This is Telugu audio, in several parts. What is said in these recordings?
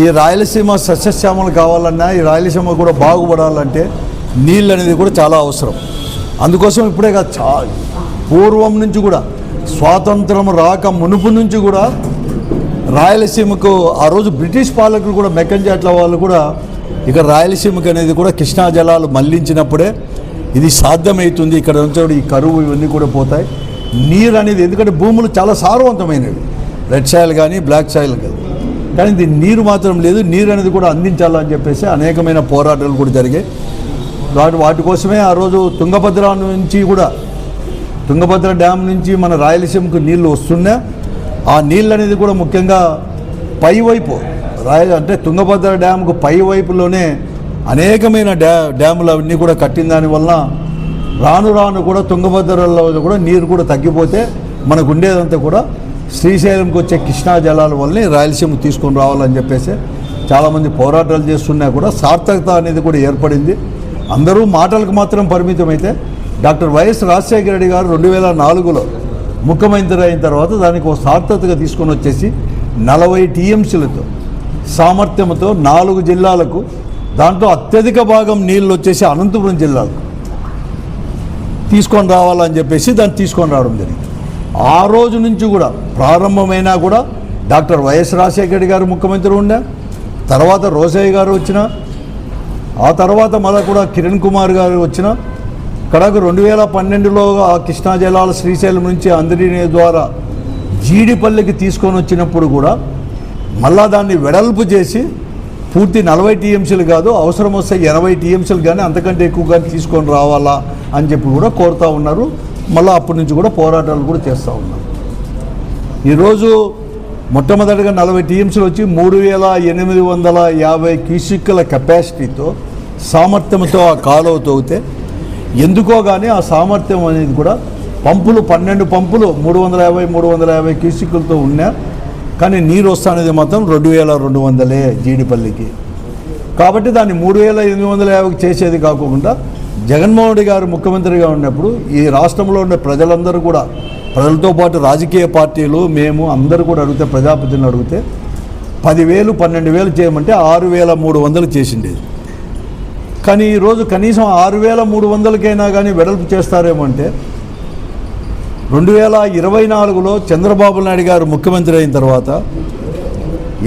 ఈ రాయలసీమ సస్యశ్యామలు కావాలన్నా, ఈ రాయలసీమ కూడా బాగుపడాలంటే నీళ్ళు అనేది కూడా చాలా అవసరం. అందుకోసం ఇప్పుడే కాదు, పూర్వం నుంచి కూడా స్వాతంత్రం రాక మునుపు నుంచి కూడా రాయలసీమకు ఆ రోజు బ్రిటిష్ పాలకులు కూడా మెకంజాట్ల వాళ్ళు కూడా ఇక రాయలసీమకు అనేది కూడా కృష్ణా జలాలు మళ్లించినప్పుడే ఇది సాధ్యమవుతుంది. ఇక్కడ నుంచి ఈ కరువు ఇవన్నీ కూడా పోతాయి. నీరు అనేది ఎందుకంటే భూములు చాలా సారవంతమైనవి, రెడ్ సాయిల్ కానీ బ్లాక్ సాయిల్ కానీ, కానీ ఇది నీరు మాత్రం లేదు. నీరు అనేది కూడా అందించాలని చెప్పేసి అనేకమైన పోరాటాలు కూడా జరిగాయి. వాటి కోసమే ఆ రోజు తుంగభద్ర నుంచి కూడా, తుంగభద్ర డ్యామ్ నుంచి మన రాయలసీమకు నీళ్లు వస్తున్నా ఆ నీళ్ళు అనేది కూడా ముఖ్యంగా పైవైపు అంటే తుంగభద్ర డ్యామ్కు పైవైపులోనే అనేకమైన డ్యాములు అవన్నీ కూడా కట్టిన దానివల్ల రాను రాను కూడా తుంగభద్రలో కూడా నీరు కూడా తగ్గిపోతే మనకు ఉండేదంతా కూడా శ్రీశైలంకి వచ్చే కృష్ణా జలాల వల్లనే రాయలసీమ తీసుకొని రావాలని చెప్పేసి చాలామంది పోరాటాలు చేస్తున్నా కూడా సార్థకత అనేది కూడా ఏర్పడింది. అందరూ మాటలకు మాత్రం పరిమితమైతే డాక్టర్ వైఎస్ రాజశేఖర రెడ్డి గారు 2004లో ముఖ్యమంత్రి అయిన తర్వాత దానికి ఒక సార్థకతగా తీసుకొని వచ్చేసి 40 టీఎంసీలతో సామర్థ్యంతో 4 జిల్లాలకు, దాంట్లో అత్యధిక భాగం నీళ్ళు వచ్చేసి అనంతపురం జిల్లాకు తీసుకొని రావాలని చెప్పేసి దాన్ని తీసుకొని రావడం జరిగింది. ఆ రోజు నుంచి కూడా ప్రారంభమైనా కూడా డాక్టర్ వైఎస్ రాజశేఖర రెడ్డి గారు ముఖ్యమంత్రి ఉండే, తర్వాత రోసయ్య గారు వచ్చిన, ఆ తర్వాత మళ్ళీ కూడా కిరణ్ కుమార్ గారు వచ్చిన, కడకు 2012లో ఆ కృష్ణా జలాల శ్రీశైలం నుంచి అందిరిని ద్వారా జీడిపల్లికి తీసుకొని వచ్చినప్పుడు కూడా మళ్ళా దాన్ని వెడల్పు చేసి పూర్తి 40 టీఎంసీలు కాదు, అవసరం వస్తే 80 టీఎంసీలు కానీ అంతకంటే ఎక్కువగా తీసుకొని రావాలా అని చెప్పి కూడా కోరుతూ ఉన్నారు. మళ్ళీ అప్పటి నుంచి కూడా పోరాటాలు కూడా చేస్తూ ఉన్నారు. ఈరోజు మొట్టమొదటిగా 40 టీఎంసీలు వచ్చి 3850 క్యూసిక్ల కెపాసిటీతో సామర్థ్యంతో ఆ కాలువ తవ్వితే ఎందుకో కానీ ఆ సామర్థ్యం అనేది కూడా పంపులు 12 పంపులు 350 క్యూసిక్లతో ఉన్నా కానీ నీరు వస్తానేది మాత్రం 2200 జీడిపల్లికి. కాబట్టి దాన్ని 3850 చేసేది కాకుండా జగన్మోహన్ రెడ్డి గారు ముఖ్యమంత్రిగా ఉన్నప్పుడు ఈ రాష్ట్రంలో ఉండే ప్రజలందరూ కూడా, ప్రజలతో పాటు రాజకీయ పార్టీలు మేము అందరూ కూడా అడిగితే, ప్రజాప్రతినిధులు అడిగితే 10,000 12,000 చేయమంటే 6,300 చేసిండేది. కానీ ఈరోజు కనీసం 6,300కైనా కానీ వెడల్పు చేస్తారేమో అంటే 2024లో చంద్రబాబు నాయుడు గారు ముఖ్యమంత్రి అయిన తర్వాత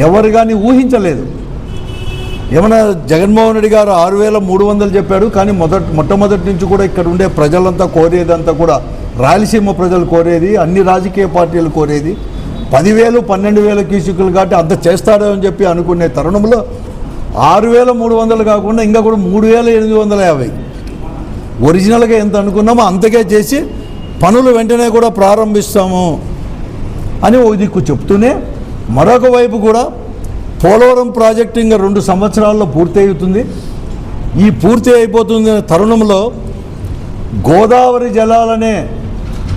ఎవరు కానీ ఊహించలేదు. ఏమన్నా జగన్మోహన్ రెడ్డి గారు 6,300 చెప్పాడు, కానీ మొట్టమొదటి నుంచి కూడా ఇక్కడ ఉండే ప్రజలంతా కోరేదంతా కూడా, రాయలసీమ ప్రజలు కోరేది, అన్ని రాజకీయ పార్టీలు కోరేది 10,000 12,000 క్యూసిక్లు కాబట్టి అంత చేస్తాడో అని చెప్పి అనుకునే తరుణంలో 6,300 కాకుండా ఇంకా కూడా 3,850 ఒరిజినల్గా ఎంత అనుకున్నామో అంతకే చేసి పనులు వెంటనే కూడా ప్రారంభిస్తాము అని ఓ దిక్కు చెప్తూనే, మరొక వైపు కూడా పోలవరం ప్రాజెక్టు ఇంకా 2 సంవత్సరాల్లో పూర్తి అవుతుంది. ఈ పూర్తి అయిపోతున్న తరుణంలో గోదావరి జలాలనే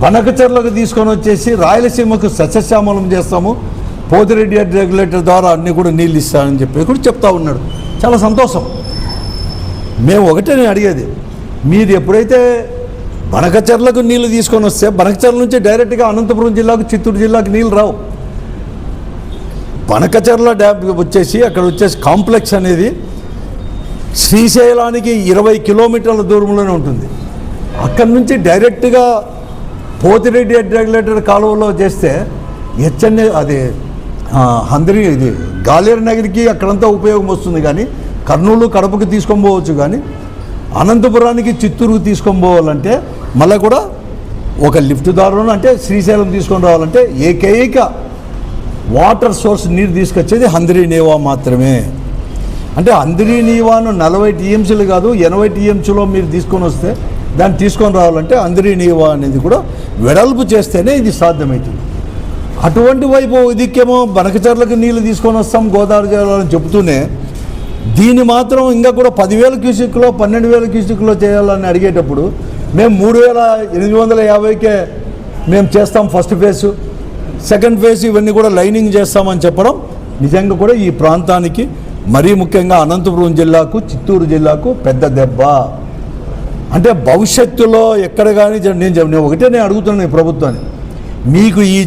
బనకచెర్లకు తీసుకొని వచ్చేసి రాయలసీమకు సస్యశ్యామలం చేస్తాము, పోతిరెడ్డి రెగ్యులేటర్ ద్వారా అన్నీ కూడా నీళ్ళు ఇస్తానని చెప్పి కూడా చెప్తా ఉన్నాడు. చాలా సంతోషం. మేము ఒకటే నేను అడిగేది, మీరు ఎప్పుడైతే బనకచెర్లకు నీళ్ళు తీసుకొని వస్తే బనకచెర్ల నుంచి డైరెక్ట్గా అనంతపురం జిల్లాకు, చిత్తూరు జిల్లాకు నీళ్ళు రావు. బనకచెర్ల డ్యామ్ వచ్చేసి అక్కడ వచ్చేసి కాంప్లెక్స్ అనేది శ్రీశైలానికి 20 కిలోమీటర్ల దూరంలోనే ఉంటుంది. అక్కడి నుంచి డైరెక్ట్గా పోతిరెడ్డి రెగ్యులేటర్ కాలువలో చేస్తే హెచ్ఎన్ఏ అది హంద్రి ఇది గాలేరు నగరికి అక్కడంతా ఉపయోగం వస్తుంది. కానీ కర్నూలు కడపకి తీసుకొని పోవచ్చు, కానీ అనంతపురానికి చిత్తూరుకు తీసుకొని పోవాలంటే మళ్ళీ కూడా ఒక లిఫ్ట్ దారులను అంటే శ్రీశైలం తీసుకొని రావాలంటే ఏకైక వాటర్ సోర్స్ నీరు తీసుకొచ్చేది హంద్రీ నీవా మాత్రమే. అంటే హంద్రీ నీవాను 40 టీఎంసీలు కాదు 80 టీఎంసీలో మీరు తీసుకొని వస్తే దాన్ని తీసుకొని రావాలంటే హంద్రీ నీవా అనేది కూడా వెడల్పు చేస్తేనే ఇది సాధ్యమవుతుంది. అటువంటి వైపు ఇదికేమో బనకచెర్లకు నీళ్ళు తీసుకొని వస్తాం గోదావరి జలాలని చెబుతూనే దీన్ని మాత్రం ఇంకా కూడా 10,000 క్యూసిక్లో 12,000 క్యూసిక్లో చేయాలని అడిగేటప్పుడు మేము 3,850కే మేము చేస్తాం ఫస్ట్ ఫేజ్, సెకండ్ ఫేజ్ ఇవన్నీ కూడా లైనింగ్ చేస్తామని చెప్పడం నిజంగా కూడా ఈ ప్రాంతానికి మరీ ముఖ్యంగా అనంతపురం జిల్లాకు, చిత్తూరు జిల్లాకు పెద్ద దెబ్బ. అంటే భవిష్యత్తులో ఎక్కడ కానీ నేను ఒకటే నేను అడుగుతున్నాను ఈ ప్రభుత్వాన్ని, మీకు ఈ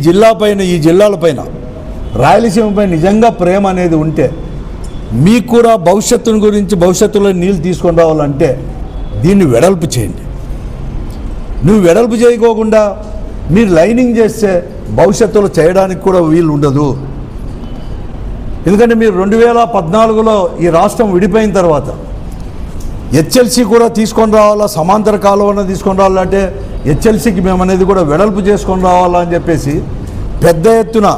జిల్లాలపైన రాయలసీమపై నిజంగా ప్రేమ అనేది ఉంటే మీకు కూడా భవిష్యత్తుని గురించి భవిష్యత్తులో నీళ్ళు తీసుకొని రావాలంటే దీన్ని వెడల్పు చేయండి. నువ్వు వెడల్పు చేయకోకుండా మీరు లైనింగ్ చేస్తే భవిష్యత్తులో చేయడానికి కూడా వీలు ఉండదు. ఎందుకంటే మీరు 2014లో ఈ రాష్ట్రం విడిపోయిన తర్వాత హెచ్ఎల్సి కూడా తీసుకొని రావాలా, సమాంతర కాలువన తీసుకొని రావాలంటే హెచ్ఎల్సికి మేము అనేది కూడా వెడల్పు చేసుకొని రావాలా అని చెప్పేసి పెద్ద ఎత్తున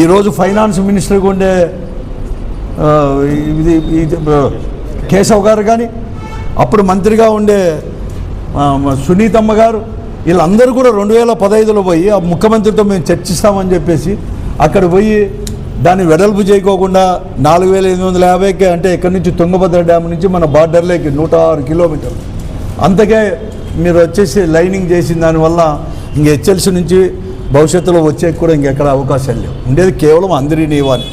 ఈరోజు ఫైనాన్స్ మినిస్టర్గా ఉండే కేశవ్ గారు కానీ, అప్పుడు మంత్రిగా ఉండే సునీతమ్మ గారు, వీళ్ళందరూ కూడా 2015లో పోయి ఆ ముఖ్యమంత్రితో మేము చర్చిస్తామని చెప్పేసి అక్కడ పోయి దాన్ని వెడల్పు చేయకోకుండా 4850కి, అంటే ఇక్కడి నుంచి తుంగభద్ర డ్యామ్ నుంచి మన బార్డర్లోకి 106 కిలోమీటర్లు అంతకే మీరు వచ్చేసి లైనింగ్ చేసిన దానివల్ల ఇంక హెచ్ఎల్సి నుంచి భవిష్యత్తులో వచ్చే కూడా ఇంకెక్కడ అవకాశాలు లేవు. ఉండేది కేవలం అందరి నీవాని.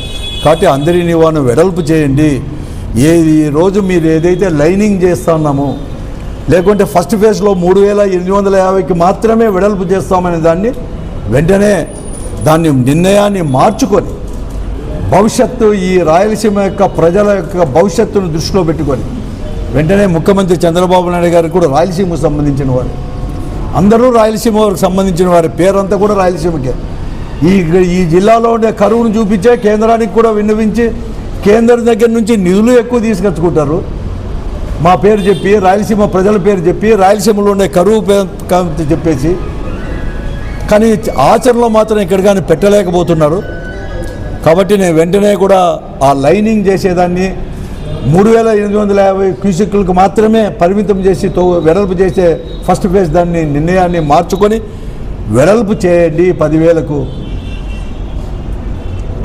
కాబట్టి అందరి నీవాను వెడల్పు చేయండి. ఈ రోజు మీరు ఏదైతే లైనింగ్ చేస్తున్నామో, లేకుంటే ఫస్ట్ ఫేజ్లో 3850కి మాత్రమే వెడల్పు చేస్తామనే దాన్ని వెంటనే దాన్ని నిర్ణయాన్ని మార్చుకొని భవిష్యత్తు, ఈ రాయలసీమ యొక్క ప్రజల యొక్క భవిష్యత్తును దృష్టిలో పెట్టుకొని వెంటనే ముఖ్యమంత్రి చంద్రబాబు నాయుడు గారికి కూడా రాయలసీమకు సంబంధించిన వారు, అందరూ రాయలసీమకు సంబంధించిన వారి పేరంతా కూడా రాయలసీమకే. ఈ జిల్లాలో ఉండే కరువును చూపించే కేంద్రానికి కూడా విన్నవించి కేంద్రం దగ్గర నుంచి నిధులు ఎక్కువ తీసుకొచ్చుకుంటారు. మా పేరు చెప్పి, రాయలసీమ ప్రజల పేరు చెప్పి, రాయలసీమలో ఉండే కరువు చెప్పేసి, కానీ ఆచరణలో మాత్రం ఇక్కడ కానీ పెట్టలేకపోతున్నారు. కాబట్టి నేను వెంటనే కూడా ఆ లైనింగ్ చేసేదాన్ని 3850 క్యూసెక్లకు మాత్రమే పరిమితం చేసి వెడల్పు చేసే ఫస్ట్ ఫేజ్ దాన్ని నిర్ణయాన్ని మార్చుకొని వెడల్పు చేయండి 10,000కు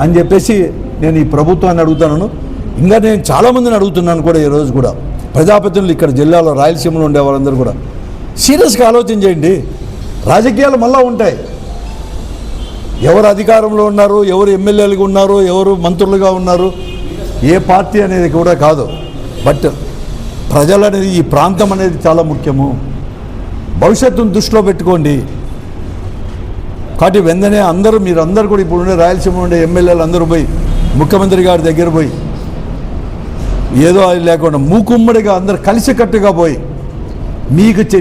అని చెప్పేసి నేను ఈ ప్రభుత్వాన్ని అడుగుతున్నాను. ఇంకా నేను చాలామందిని అడుగుతున్నాను కూడా. ఈరోజు కూడా ప్రజాప్రతినిధులు ఇక్కడ జిల్లాలో రాయలసీమలో ఉండే వాళ్ళందరూ కూడా సీరియస్గా ఆలోచన చేయండి. రాజకీయాలు మళ్ళా ఉంటాయి. ఎవరు అధికారంలో ఉన్నారు, ఎవరు ఎమ్మెల్యేలుగా ఉన్నారు, ఎవరు మంత్రులుగా ఉన్నారు, ఏ పార్టీ అనేది కూడా కాదు. బట్ ప్రజలు అనేది, ఈ ప్రాంతం అనేది చాలా ముఖ్యము. భవిష్యత్తును దృష్టిలో పెట్టుకోండి. కాబట్టి వెంటనే మీరందరూ కూడా ఇప్పుడు ఉండే రాయలసీమ ఉండే ఎమ్మెల్యేలు అందరూ పోయి ముఖ్యమంత్రి గారి దగ్గర పోయి ఏదో లేకుండా మూకుమ్మడిగా అందరు కలిసికట్టుగా పోయి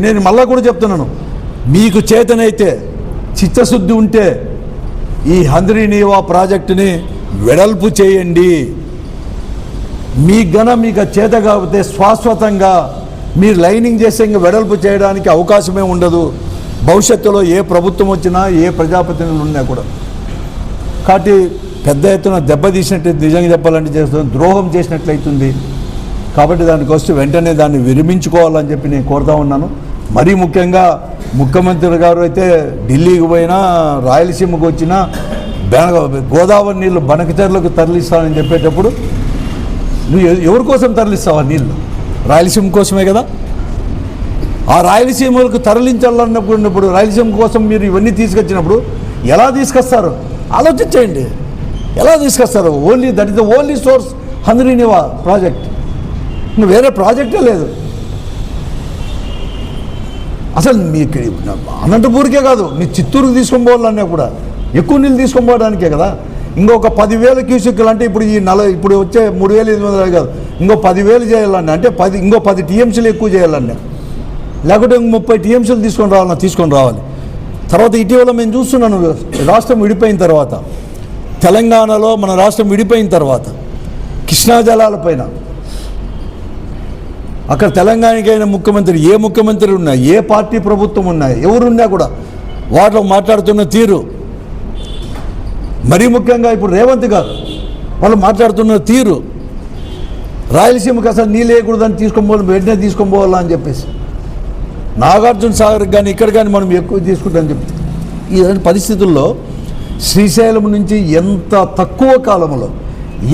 నేను మళ్ళా కూడా చెప్తున్నాను, మీకు చేతనైతే చిత్తశుద్ధి ఉంటే ఈ హంద్రీనీవా ప్రాజెక్టుని వెడల్పు చేయండి. మీకు చేత కాకపోతే శాశ్వతంగా మీరు లైనింగ్ చేసే ఇంకా వెడల్పు చేయడానికి అవకాశమే ఉండదు. భవిష్యత్తులో ఏ ప్రభుత్వం వచ్చినా, ఏ ప్రజాప్రతినిధులు ఉన్నా కూడా. కాబట్టి పెద్ద ఎత్తున దెబ్బతీసినట్టు, నిజంగా చెప్పాలంటే చేస్తుంది, ద్రోహం చేసినట్లయితుంది. కాబట్టి దానికోసం వెంటనే దాన్ని విరమించుకోవాలని చెప్పి నేను కోరుతా ఉన్నాను. మరీ ముఖ్యంగా ముఖ్యమంత్రి గారు అయితే ఢిల్లీకి పోయినా, రాయలసీమకు వచ్చినా గోదావరి నీళ్లు బనకచెర్లకు తరలిస్తానని చెప్పేటప్పుడు నువ్వు ఎవరి కోసం తరలిస్తావా నీళ్ళు? రాయలసీమ కోసమే కదా. ఆ రాయలసీమలకు తరలించాలన్నప్పుడు రాయలసీమ కోసం మీరు ఇవన్నీ తీసుకొచ్చినప్పుడు ఎలా తీసుకొస్తారు ఆలోచించండి. ఎలా తీసుకొస్తారు? That is the only source Handrineeva project. వేరే ప్రాజెక్టే లేదు అసలు. మీకు అనంతపూర్కే కాదు, మీ చిత్తూరుకి తీసుకొని పోవాలన్నా కూడా ఎక్కువ నీళ్ళు తీసుకొని పోవడానికే కదా. ఇంకొక 10,000 క్యూసెక్కులు అంటే ఇప్పుడు ఇప్పుడు వచ్చే 3,800 కాదు, ఇంకో 10,000 చేయాలన్నా అంటే ఇంకో 10 టీఎంసీలు ఎక్కువ చేయాలన్నా, లేకుంటే ఇంకో 30 టీఎంసీలు తీసుకొని రావాలి. తర్వాత ఇటీవల మేము చూస్తున్నాను, రాష్ట్రం విడిపోయిన తర్వాత, తెలంగాణలో మన రాష్ట్రం విడిపోయిన తర్వాత కృష్ణా జలాలపైన అక్కడ తెలంగాణకైన ముఖ్యమంత్రి, ఏ ముఖ్యమంత్రి ఉన్నా, ఏ పార్టీ ప్రభుత్వం ఉన్నా, ఎవరున్నా కూడా వాటిలో మాట్లాడుతున్న తీరు, మరీ ముఖ్యంగా ఇప్పుడు రేవంత్ గారు వాళ్ళు మాట్లాడుతున్న తీరు, రాయలసీమకి అసలు నీళ్ళు వేయకూడదని వెంటనే తీసుకొని పోవాలా అని చెప్పేసి, నాగార్జున సాగర్ కానీ ఇక్కడ కానీ మనం ఎక్కువ తీసుకుంటామని చెప్పి, ఈ పరిస్థితుల్లో శ్రీశైలం నుంచి ఎంత తక్కువ కాలంలో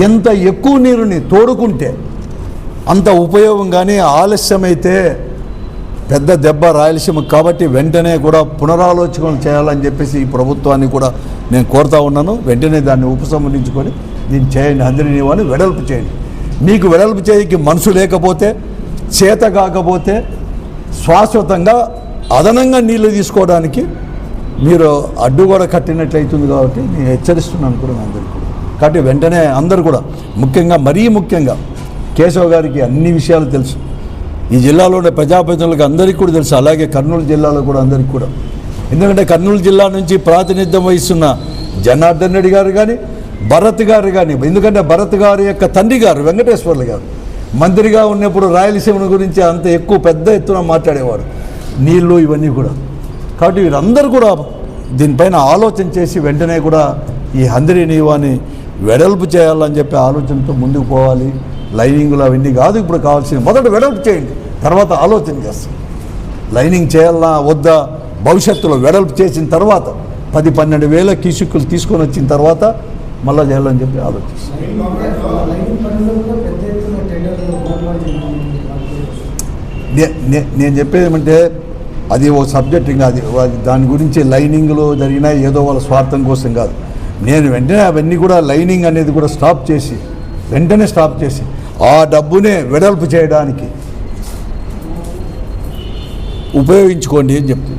ఎంత ఎక్కువ నీరుని తోడుకుంటే అంత ఉపయోగం. కానీ ఆలస్యమైతే పెద్ద దెబ్బ రాయలసీమకు. కాబట్టి వెంటనే కూడా పునరాలోచన చేయాలని చెప్పేసి ఈ ప్రభుత్వాన్ని కూడా నేను కోరుతా ఉన్నాను. వెంటనే దాన్ని ఉపసంహరించుకొని దీన్ని చేయండి, హంద్రీనీవాని వెడల్పు చేయండి. మీకు వెడల్పు చేయకి మనసు లేకపోతే, చేత కాకపోతే శాశ్వతంగా అదనంగా నీళ్లు తీసుకోవడానికి మీరు అడ్డు కూడా కట్టినట్లయితుంది. కాబట్టి నేను హెచ్చరిస్తున్నాను కూడా అందరికీ. కాబట్టి వెంటనే అందరూ కూడా ముఖ్యంగా మరీ ముఖ్యంగా కేశవ్ గారికి అన్ని విషయాలు తెలుసు, ఈ జిల్లాలో ఉండే ప్రజాప్రతినిధులకు అందరికీ కూడా తెలుసు, అలాగే కర్నూలు జిల్లాలో కూడా అందరికీ కూడా. ఎందుకంటే కర్నూలు జిల్లా నుంచి ప్రాతినిధ్యం వహిస్తున్న జనార్దన్ రెడ్డి గారు కానీ భరత్ గారు కానీ, ఎందుకంటే భరత్ గారి యొక్క తండ్రి గారు వెంకటేశ్వర్లు గారు మంత్రిగా ఉన్నప్పుడు రాయలసీమ గురించి అంత ఎక్కువ పెద్ద ఎత్తున మాట్లాడేవారు, నీళ్ళు ఇవన్నీ కూడా. కాబట్టి వీరందరూ కూడా దీనిపైన ఆలోచన చేసి వెంటనే కూడా ఈ హంద్రీ నీవాని వెడల్పు చేయాలని చెప్పి ఆలోచనతో ముందుకు పోవాలి. లైనింగ్లు అవన్నీ కాదు ఇప్పుడు కావాల్సింది, మొదట వెడల్పు చేయండి, తర్వాత ఆలోచన చేస్తాం. లైనింగ్ చేయాలా వద్దా భవిష్యత్తులో వెడల్పు చేసిన తర్వాత 10-12 వేల క్యూసిక్కులు తీసుకొని వచ్చిన తర్వాత మళ్ళా చేయాలని చెప్పి ఆలోచిస్తాం. నేను చెప్పేది ఏమంటే అది ఓ సబ్జెక్ట్, ఇంకా అది దాని గురించి లైనింగ్లో జరిగినా ఏదో వాళ్ళ స్వార్థం కోసం కాదు. నేను వెంటనే అవన్నీ కూడా లైనింగ్ అనేది కూడా వెంటనే స్టాప్ చేసి ఆ డబ్బునే వెడల్పు చేయడానికి ఉపయోగించుకోండి అని చెప్తుంది.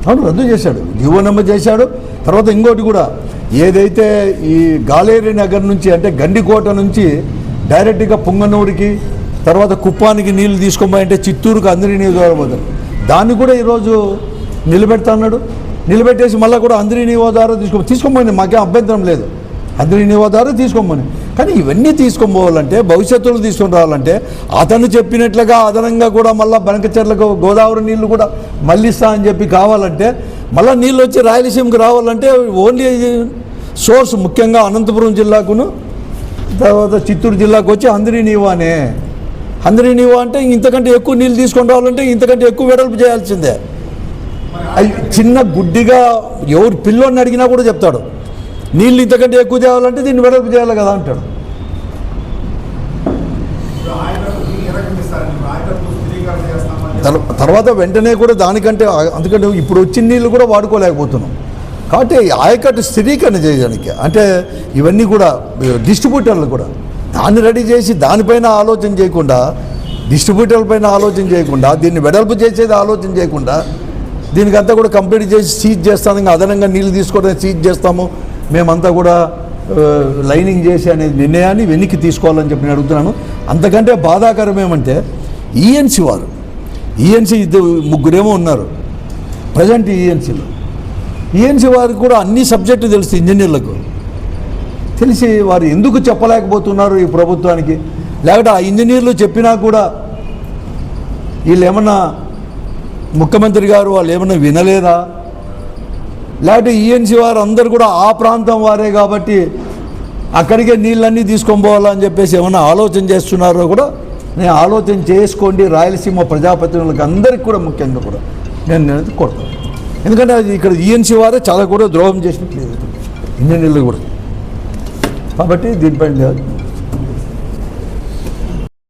అవును, రద్దు చేశాడు, జీవో నెంబర్ చేశాడు. తర్వాత ఇంకోటి కూడా, ఏదైతే ఈ గాలేరి నగర్ నుంచి అంటే గండికోట నుంచి డైరెక్ట్గా పుంగనూరుకి తర్వాత కుప్పానికి నీళ్లు తీసుకోమంటే చిత్తూరుకు అందరి నీళ్ళు ద్వారా దాన్ని కూడా ఈరోజు నిలబెట్టేసి మళ్ళీ కూడా అందరి నీవో ద్వారా తీసుకోమని మాకేం అభ్యంతరం లేదు, అందరి నీవో ద్వారా తీసుకోమని. కానీ ఇవన్నీ తీసుకోపోవాలంటే భవిష్యత్తులో తీసుకొని రావాలంటే అతను చెప్పినట్లుగా అదనంగా కూడా మళ్ళీ బనకచెర్లకు గోదావరి నీళ్లు కూడా మళ్ళిస్తా అని చెప్పి కావాలంటే మళ్ళీ నీళ్ళు వచ్చి రాయలసీమకు రావాలంటే ఓన్లీ సోర్స్ ముఖ్యంగా అనంతపురం జిల్లాకును తర్వాత చిత్తూరు జిల్లాకు వచ్చి అందరి నీవా అంటే ఇంతకంటే ఎక్కువ నీళ్ళు తీసుకొని రావాలంటే ఇంతకంటే ఎక్కువ వెడల్పు చేయాల్సిందే. చిన్న గుడ్డిగా ఎవరు పిల్లోని అడిగినా కూడా చెప్తాడు, నీళ్ళు ఇంతకంటే ఎక్కువ చేయాలంటే దీన్ని వెడల్పు చేయాలి కదా అంటాడు. తర్వాత వెంటనే కూడా దానికంటే అందుకంటే ఇప్పుడు వచ్చిన నీళ్ళు కూడా వాడుకోలేకపోతున్నాం. కాబట్టి ఆయకట్టు స్థిరీకరణ చేయడానికి అంటే ఇవన్నీ కూడా డిస్ట్రిబ్యూటర్లు కూడా దాన్ని రెడీ చేసి దానిపైన ఆలోచన చేయకుండా, డిస్ట్రిబ్యూటర్ల పైన ఆలోచన చేయకుండా, దీన్ని వెడల్పు చేసేది ఆలోచన చేయకుండా దీనికంతా కూడా కంప్లీట్ చేసి సీజ్ చేస్తాము, ఇంకా అదనంగా నీళ్ళు తీసుకోవడానికి సీజ్ చేస్తాము, మేమంతా కూడా లైనింగ్ చేసి అనే నిర్ణయాన్ని వెనక్కి తీసుకోవాలని చెప్పి నేను అడుగుతున్నాను. అంతకంటే బాధాకరం ఏమంటే ఈఎన్సీ ముగ్గురేమో ఉన్నారు ప్రజెంట్ ఈఎన్సీ వారికి కూడా అన్ని సబ్జెక్టు తెలుసు, ఇంజనీర్లకు తెలిసి వారు ఎందుకు చెప్పలేకపోతున్నారు ఈ ప్రభుత్వానికి? లేకపోతే ఆ ఇంజనీర్లు చెప్పినా కూడా వీళ్ళు ఏమన్నా ముఖ్యమంత్రి గారు వాళ్ళు ఏమన్నా వినలేదా? లేకపోతే ఈఎన్సీ వారు అందరు కూడా ఆ ప్రాంతం వారే కాబట్టి అక్కడికే నీళ్ళన్నీ తీసుకొని పోవాలని చెప్పేసి ఏమన్నా ఆలోచన చేస్తున్నారో కూడా నేను ఆలోచన చేసుకోండి. రాయలసీమ ప్రజాప్రతినిధులకు అందరికీ కూడా ముఖ్యంగా కూడా నేను కోరుతాను. ఎందుకంటే అది ఇక్కడ ఈఎన్సీ వారే చాలా కూడా ద్రోహం చేసినట్లేదు ఇంజనీర్లు కూడా. కాబట్టి దీనిపైన